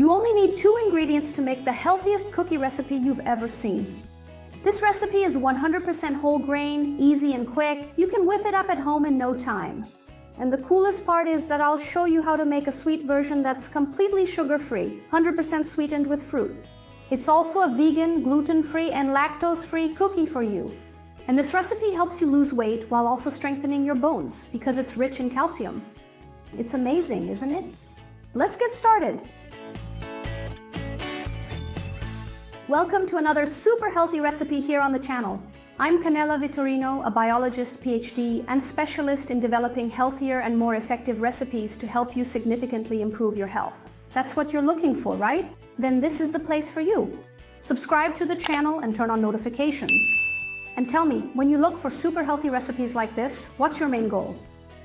You only need 2 ingredients to make the healthiest cookie recipe you've ever seen. This recipe is 100% whole grain, easy and quick. You can whip it up at home in no time. And the coolest part is that I'll show you how to make a sweet version that's completely sugar-free, 100% sweetened with fruit. It's also a vegan, gluten-free, and lactose-free cookie for you. And this recipe helps you lose weight while also strengthening your bones because it's rich in calcium. It's amazing, isn't it? Let's get started. Welcome to another super healthy recipe here on the channel. I'm Canela Vittorino, a biologist, PhD, and specialist in developing healthier and more effective recipes to help you significantly improve your health. That's what you're looking for, right? Then this is the place for you. Subscribe to the channel and turn on notifications. And tell me, when you look for super healthy recipes like this, what's your main goal?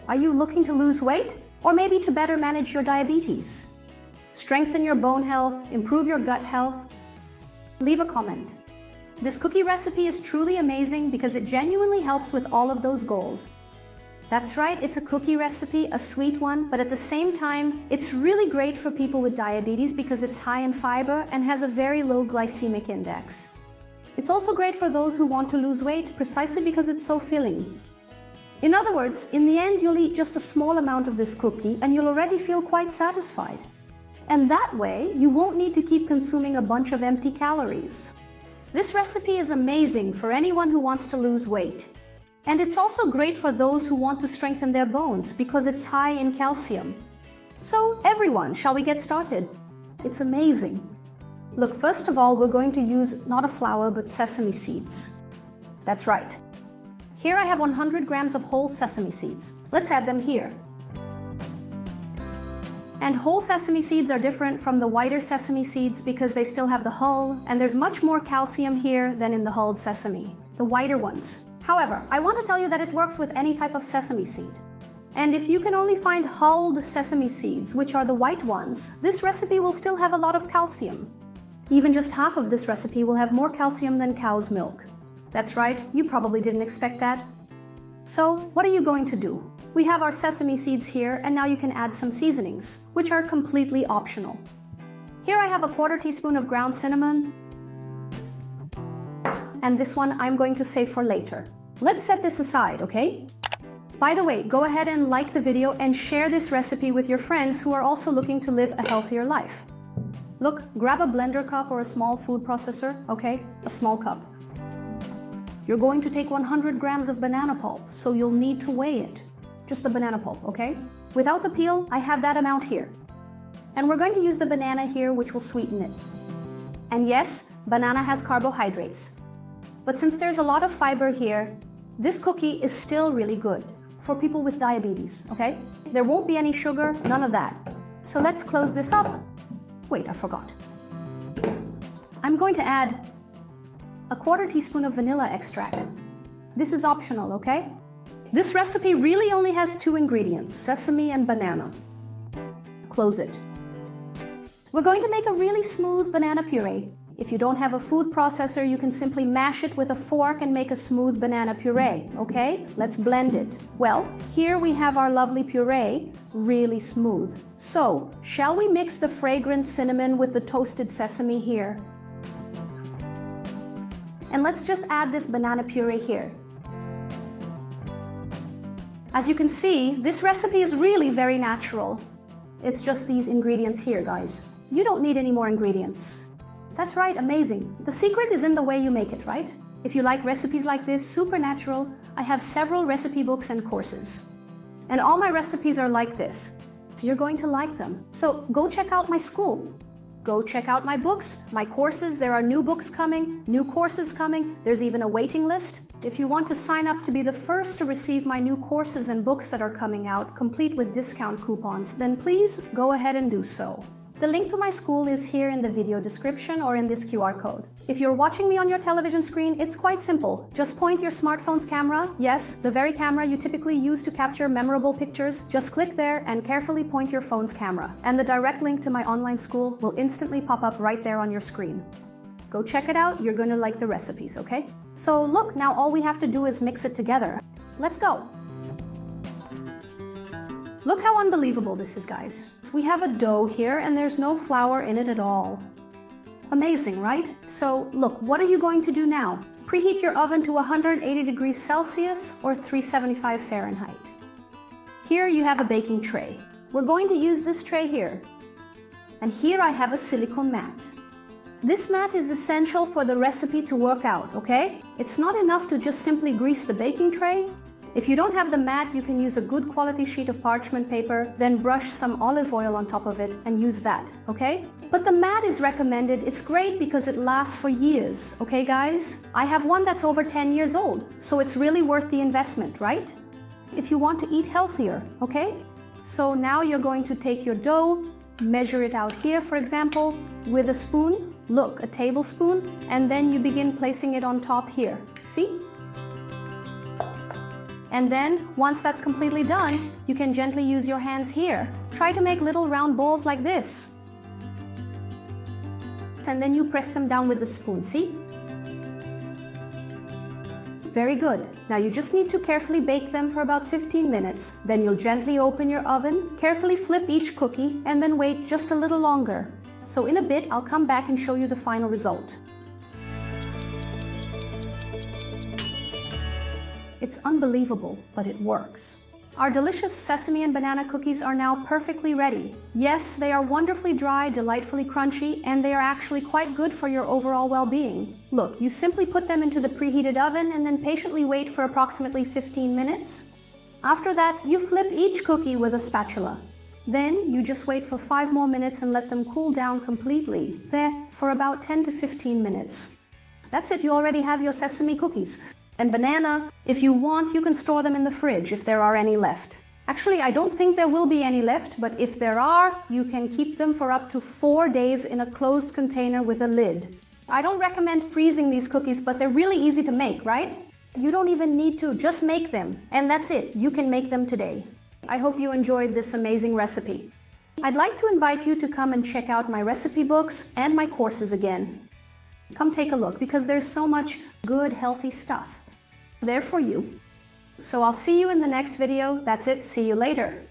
Are you looking to lose weight? Or maybe to better manage your diabetes? Strengthen your bone health, improve your gut health? Leave a comment. This cookie recipe is truly amazing because it genuinely helps with all of those goals. That's right, it's a cookie recipe, a sweet one, but at the same time, it's really great for people with diabetes because it's high in fiber and has a very low glycemic index. It's also great for those who want to lose weight precisely because it's so filling. In other words, in the end, you'll eat just a small amount of this cookie and you'll already feel quite satisfied. And that way, you won't need to keep consuming a bunch of empty calories. This recipe is amazing for anyone who wants to lose weight. And it's also great for those who want to strengthen their bones because it's high in calcium. So everyone, shall we get started? It's amazing. Look, first of all, we're going to use not a flour, but sesame seeds. That's right. Here I have 100 grams of whole sesame seeds. Let's add them here. And whole sesame seeds are different from the whiter sesame seeds because they still have the hull, and there's much more calcium here than in the hulled sesame, the whiter ones. However, I want to tell you that it works with any type of sesame seed. And if you can only find hulled sesame seeds, which are the white ones, this recipe will still have a lot of calcium. Even just half of this recipe will have more calcium than cow's milk. That's right, you probably didn't expect that. So, what are you going to do? We have our sesame seeds here, and now you can add some seasonings, which are completely optional. Here I have a 1/4 teaspoon of ground cinnamon, and this one I'm going to save for later. Let's set this aside, okay? By the way, go ahead and like the video and share this recipe with your friends who are also looking to live a healthier life. Look, grab a blender cup or a small food processor, okay? A small cup. You're going to take 100 grams of banana pulp, so you'll need to weigh it. Just the banana pulp, okay? Without the peel, I have that amount here. And we're going to use the banana here, which will sweeten it. And yes, banana has carbohydrates. But since there's a lot of fiber here, this cookie is still really good for people with diabetes, okay? There won't be any sugar, none of that. So let's close this up. Wait, I forgot. I'm going to add a 1/4 teaspoon of vanilla extract. This is optional, okay? This recipe really only has 2 ingredients, sesame and banana. Close it. We're going to make a really smooth banana puree. If you don't have a food processor, you can simply mash it with a fork and make a smooth banana puree, okay? Let's blend it. Well, here we have our lovely puree, really smooth. So, shall we mix the fragrant cinnamon with the toasted sesame here? And let's just add this banana puree here. As you can see, this recipe is really very natural. It's just these ingredients here, guys. You don't need any more ingredients. That's right, amazing. The secret is in the way you make it, right? If you like recipes like this, super natural, I have several recipe books and courses. And all my recipes are like this. So you're going to like them. So go check out my school. Go check out my books, my courses. There are new books coming, new courses coming. There's even a waiting list. If you want to sign up to be the first to receive my new courses and books that are coming out, complete with discount coupons, then please go ahead and do so. The link to my school is here in the video description or in this QR code. If you're watching me on your television screen, it's quite simple. Just point your smartphone's camera, yes, the very camera you typically use to capture memorable pictures, just click there and carefully point your phone's camera. And the direct link to my online school will instantly pop up right there on your screen. Go check it out, you're gonna like the recipes, okay? So look, now all we have to do is mix it together. Let's go! Look how unbelievable this is, guys. We have a dough here and there's no flour in it at all. Amazing, right? So look, what are you going to do now? Preheat your oven to 180 degrees Celsius or 375 Fahrenheit. Here you have a baking tray. We're going to use this tray here. And here I have a silicone mat. This mat is essential for the recipe to work out, okay? It's not enough to just simply grease the baking tray. If you don't have the mat, you can use a good quality sheet of parchment paper, then brush some olive oil on top of it and use that, okay? But the mat is recommended. It's great because it lasts for years, okay guys? I have one that's over 10 years old, so it's really worth the investment, right? If you want to eat healthier, okay? So now you're going to take your dough, measure it out here, for example, with a spoon. Look, a tablespoon, and then you begin placing it on top here. See? And then, once that's completely done, you can gently use your hands here. Try to make little round balls like this. And then you press them down with the spoon, see? Very good. Now you just need to carefully bake them for about 15 minutes. Then you'll gently open your oven, carefully flip each cookie, and then wait just a little longer. So in a bit, I'll come back and show you the final result. It's unbelievable, but it works. Our delicious sesame and banana cookies are now perfectly ready. Yes, they are wonderfully dry, delightfully crunchy, and they are actually quite good for your overall well-being. Look, you simply put them into the preheated oven and then patiently wait for approximately 15 minutes. After that, you flip each cookie with a spatula. Then you just wait for 5 more minutes and let them cool down completely. There, for about 10 to 15 minutes. That's it, you already have your sesame cookies. And banana, if you want, you can store them in the fridge if there are any left. Actually, I don't think there will be any left, but if there are, you can keep them for up to 4 days in a closed container with a lid. I don't recommend freezing these cookies, but they're really easy to make, right? You don't even need to, just make them. And that's it, you can make them today. I hope you enjoyed this amazing recipe. I'd like to invite you to come and check out my recipe books and my courses again. Come take a look because there's so much good, healthy stuff there for you. So I'll see you in the next video. That's it. See you later.